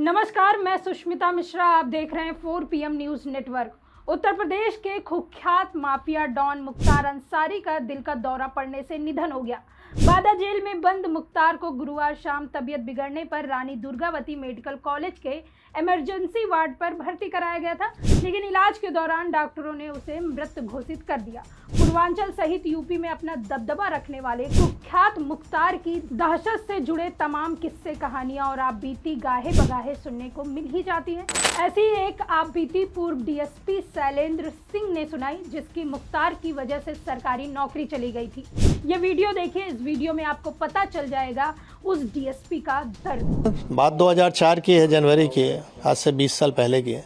नमस्कार, मैं सुष्मिता मिश्रा। आप देख रहे हैं 4 PM news network. Uttar Pradesh के कुख्यात माफिया डॉन मुख्तार अंसारी का दिल का दौरा पड़ने से निधन हो गया। बादा जेल में बंद मुख्तार को गुरुवार शाम तबीयत बिगड़ने पर रानी दुर्गावती मेडिकल कॉलेज के इमरजेंसी वार्ड पर भर्ती कराया गया था, लेकिन इलाज के दौरान डॉक्टरों ने उसे मृत घोषित कर दिया। पूर्वांचल सहित यूपी में अपना दबदबा रखने वाले कुख्यात मुख्तार की दहशत से जुड़े तमाम किस्से, कहानियां और आपबीती गाहे बगाहे सुनने को मिल ही जाती है। ऐसी एक आपबीती पूर्व डीएसपी शैलेंद्र सिंह ने सुनाई, जिसकी मुख्तार की वजह से सरकारी नौकरी चली गई थी। ये वीडियो देखिए। इस वीडियो में आपको पता चल जाएगा उस डीएसपी का दर्द। बात 2004 की है, जनवरी की है, आज से 20 साल पहले की है।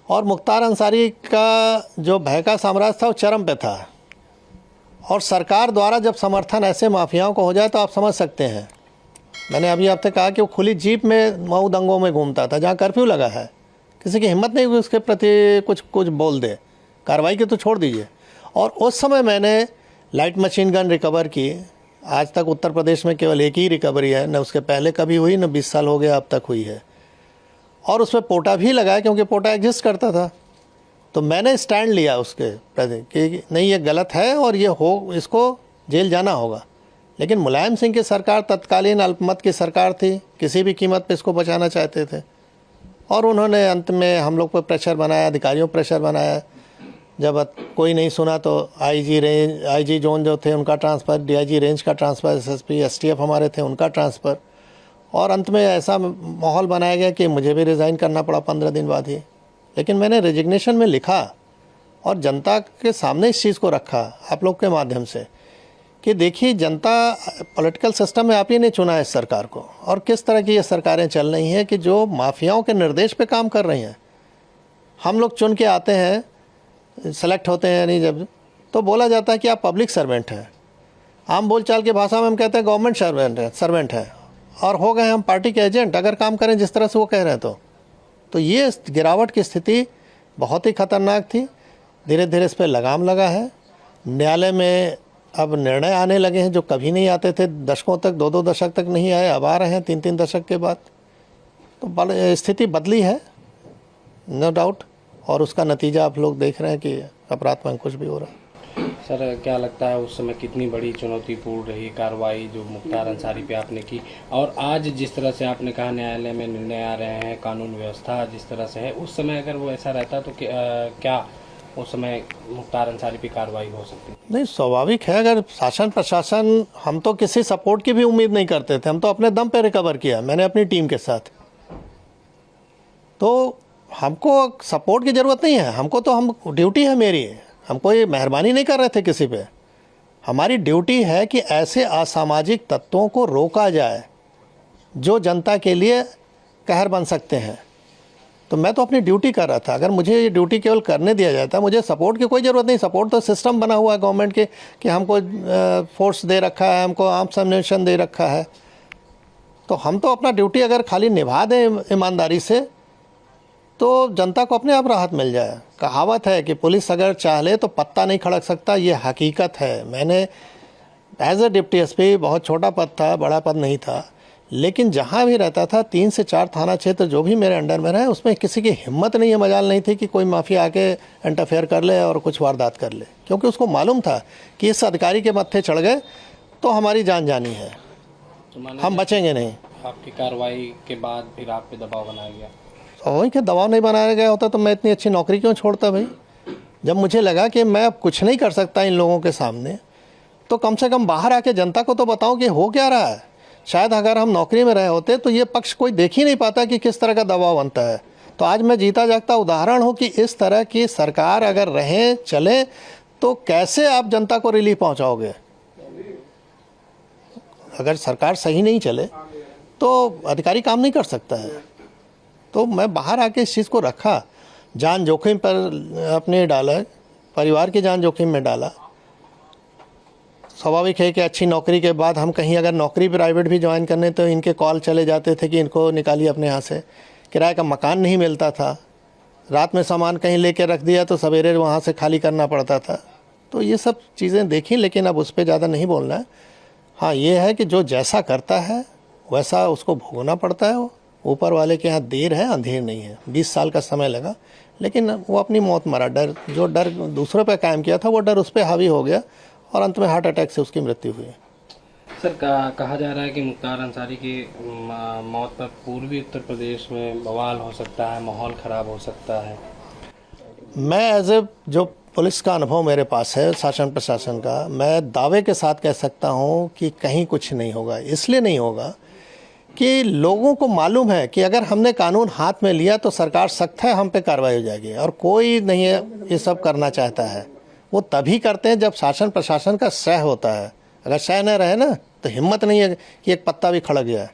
और मुख्तार अंसारी का जो भय का साम्राज्य था वो चरम पे था, और सरकार द्वारा जब समर्थन ऐसे माफियाओं को हो जाए तो आप समझ सकते हैं। मैंने अभी आपसे कहा कि वो खुली जीप में मऊ दंगों में घूमता था, जहाँ कर्फ्यू लगा है। किसी की हिम्मत नहीं हुई उसके प्रति कुछ बोल दे, कार्रवाई की तो छोड़ दीजिए। और उस समय मैंने लाइट मशीन गन रिकवर की। आज तक उत्तर प्रदेश में केवल एक ही रिकवरी है, न उसके पहले कभी हुई, न 20 साल हो गया अब तक हुई है। और उसमें पोटा भी लगाया, क्योंकि पोटा एग्जिस्ट करता था। तो मैंने स्टैंड लिया उसके प्रति कि नहीं, ये गलत है और इसको जेल जाना होगा। लेकिन मुलायम सिंह की सरकार तत्कालीन अल्पमत की सरकार थी, किसी भी कीमत पे इसको बचाना चाहते थे। और उन्होंने अंत में हम लोग पर प्रेशर बनाया, अधिकारियों पर प्रेशर बनाया। जब कोई नहीं सुना तो आईजी जोन जो थे उनका ट्रांसफ़र, डीआईजी रेंज का ट्रांसफ़र, एसएसपी एसटीएफ हमारे थे उनका ट्रांसफ़र। और अंत में ऐसा माहौल बनाया गया कि मुझे भी रिज़ाइन करना पड़ा 15 दिन बाद ही। लेकिन मैंने रेजिग्नेशन में लिखा और जनता के सामने इस चीज़ को रखा आप लोग के माध्यम से कि देखिए, जनता पॉलिटिकल सिस्टम में आप ही ने चुना है इस सरकार को, और किस तरह की ये सरकारें चल रही हैं कि जो माफियाओं के निर्देश पे काम कर रही हैं। हम लोग चुन के आते हैं, सेलेक्ट होते हैं, नहीं जब तो बोला जाता है कि आप पब्लिक सर्वेंट हैं। आम बोलचाल की भाषा में हम कहते हैं गवर्नमेंट सर्वेंट है, और हो गए हम पार्टी के एजेंट अगर काम करें जिस तरह से वो कह रहे हैं। तो ये गिरावट की स्थिति बहुत ही खतरनाक थी। धीरे धीरे इस पर लगाम लगा है। न्यायालय में अब निर्णय आने लगे हैं जो कभी नहीं आते थे, दशकों तक, 2-2 दशक तक नहीं आए, अब आ रहे हैं 3-3 दशक के बाद। तो स्थिति बदली है, नो डाउट, और उसका नतीजा आप लोग देख रहे हैं कि अपराध में कुछ भी हो रहा है। सर, क्या लगता है उस समय कितनी बड़ी चुनौतीपूर्ण रही कार्रवाई जो मुख्तार अंसारी पे आपने की, और आज जिस तरह से आपने कहा न्यायालय में निर्णय आ रहे हैं, कानून व्यवस्था जिस तरह से है, उस समय अगर वो ऐसा रहता तो क्या उस समय मुख्तार अंसारी पे कार्रवाई हो सकती? नहीं, स्वाभाविक है। अगर शासन प्रशासन, हम तो किसी सपोर्ट की भी उम्मीद नहीं करते थे, हम तो अपने दम पे रिकवर किया, मैंने अपनी टीम के साथ। तो हमको सपोर्ट की ज़रूरत नहीं है, हमको तो हम ड्यूटी है मेरी, हम कोई मेहरबानी नहीं कर रहे थे किसी पे। हमारी ड्यूटी है कि ऐसे असामाजिक तत्वों को रोका जाए जो जनता के लिए कहर बन सकते हैं। तो मैं तो अपनी ड्यूटी कर रहा था। अगर मुझे ये ड्यूटी केवल करने दिया जाता, मुझे सपोर्ट की कोई ज़रूरत नहीं। सपोर्ट तो सिस्टम बना हुआ है गवर्नमेंट के कि हमको फोर्स दे रखा है, हमको आर्म्स एम्युनिशन दे रखा है। तो हम तो अपना ड्यूटी अगर खाली निभा दें ईमानदारी से तो जनता को अपने आप राहत मिल जाए। कहावत है कि पुलिस अगर चाह ले तो पत्ता नहीं खड़क सकता, ये हकीकत है। मैंने एज ए डिप्टी एसपी, बहुत छोटा पद था, बड़ा पद नहीं था, लेकिन जहाँ भी रहता था 3 से 4 थाना क्षेत्र जो भी मेरे अंडर में रहे, उसमें किसी की हिम्मत नहीं है, मजाल नहीं थी कि कोई माफिया आके इंटरफेयर कर ले और कुछ वारदात कर ले, क्योंकि उसको मालूम था कि इस अधिकारी के मत्थे चढ़ गए तो हमारी जान जानी है, हम बचेंगे नहीं। आपकी कार्रवाई के बाद फिर आप पे दबाव बनाया गया? वही कि दबाव नहीं बनाया गया होता तो मैं इतनी अच्छी नौकरी क्यों छोड़ता भाई। जब मुझे लगा कि मैं अब कुछ नहीं कर सकता इन लोगों के सामने, तो कम से कम बाहर आके जनता को तो बताऊं कि हो क्या रहा है। शायद अगर हम नौकरी में रहे होते तो ये पक्ष कोई देख ही नहीं पाता कि किस तरह का दबाव बनता है। तो आज मैं जीता जागता उदाहरण हूँ कि इस तरह की सरकार अगर रहे चले तो कैसे आप जनता को रिलीफ पहुँचाओगे। अगर सरकार सही नहीं चले तो अधिकारी काम नहीं कर सकता है। तो मैं बाहर आके इस चीज़ को रखा, जान जोखिम पर अपने डाला, परिवार की जान जोखिम में डाला। स्वाभाविक है कि अच्छी नौकरी के बाद हम कहीं अगर नौकरी प्राइवेट भी ज्वाइन करने तो इनके कॉल चले जाते थे कि इनको निकालिए अपने यहाँ से। किराए का मकान नहीं मिलता था, रात में सामान कहीं लेके रख दिया तो सवेरे वहाँ से खाली करना पड़ता था। तो ये सब चीज़ें देखी, लेकिन अब उस पर ज़्यादा नहीं बोलना है। हाँ, ये है कि जो जैसा करता है वैसा उसको भोगना पड़ता है। ऊपर वाले के यहाँ देर है अंधेर नहीं है। 20 साल का समय लगा, लेकिन वो अपनी मौत मरा। जो डर दूसरों पे कायम किया था वो डर उस पर हावी हो गया और अंत में हार्ट अटैक से उसकी मृत्यु हुई। सर कहा जा रहा है कि मुख्तार अंसारी की मौत पर पूर्वी उत्तर प्रदेश में बवाल हो सकता है, माहौल ख़राब हो सकता है। मैं एज ए जो पुलिस का अनुभव मेरे पास है, शासन प्रशासन का, मैं दावे के साथ कह सकता हूं कि कहीं कुछ नहीं होगा। इसलिए नहीं होगा कि लोगों को मालूम है कि अगर हमने कानून हाथ में लिया तो सरकार सख्त है, हम पे कार्रवाई हो जाएगी। और कोई नहीं है ये सब करना चाहता है, वो तभी करते हैं जब शासन प्रशासन का सह होता है। अगर सह न रहे ना तो हिम्मत नहीं है कि एक पत्ता भी खड़क गया।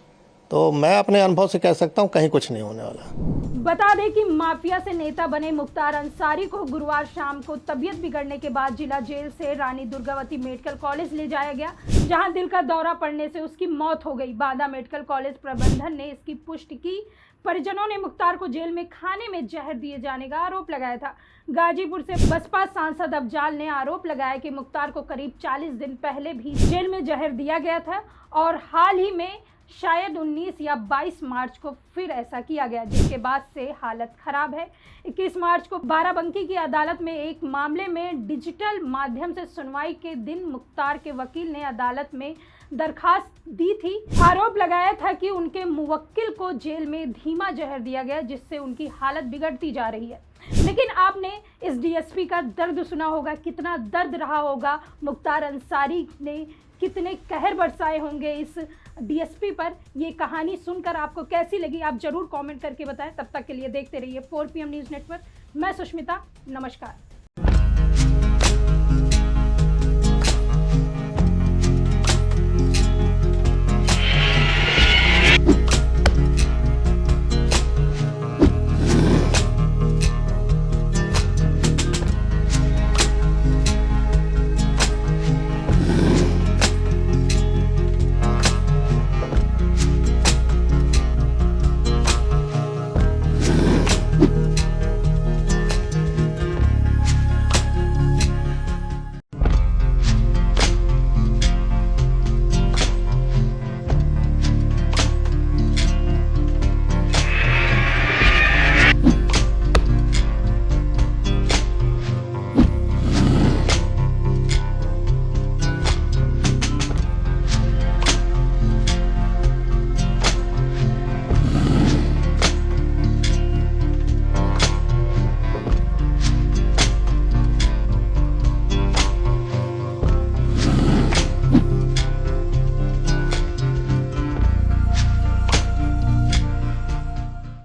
तो मैं अपने अनुभव से कह सकता हूँ कहीं कुछ नहीं होने वाला। बता दें कि माफिया से नेता बने मुख्तार अंसारी को गुरुवार शाम को तबीयत बिगड़ने के बाद जिला जेल से रानी दुर्गावती मेडिकल कॉलेज ले जाया गया, जहां दिल का दौरा पड़ने से उसकी मौत हो गई। बादा मेडिकल कॉलेज प्रबंधन ने इसकी पुष्टि की। परिजनों ने मुख्तार को जेल में खाने में जहर दिए जाने का आरोप लगाया था। गाजीपुर से बसपा सांसद अफजाल ने आरोप लगाया कि मुख्तार को करीब 40 दिन पहले भी जेल में जहर दिया गया था और हाल ही में शायद 19 या 22 मार्च को फिर ऐसा किया गया, जिसके बाद से हालत खराब है। 21 मार्च को बाराबंकी की अदालत में एक मामले में डिजिटल माध्यम से सुनवाई के दिन मुख्तार के वकील ने अदालत में दरखास्त दी थी। आरोप लगाया था कि उनके मुवक्किल को जेल में धीमा जहर दिया गया, जिससे उनकी हालत बिगड़ती जा रही है। लेकिन आपने इस डीएसपी का दर्द सुना होगा, कितना दर्द रहा होगा। मुख्तार अंसारी ने कितने कहर बरसाए होंगे इस डीएसपी पर। ये कहानी सुनकर आपको कैसी लगी आप जरूर कमेंट करके बताएं। तब तक के लिए देखते रहिए 4 PM न्यूज़ नेटवर्क। मैं सुष्मिता, नमस्कार।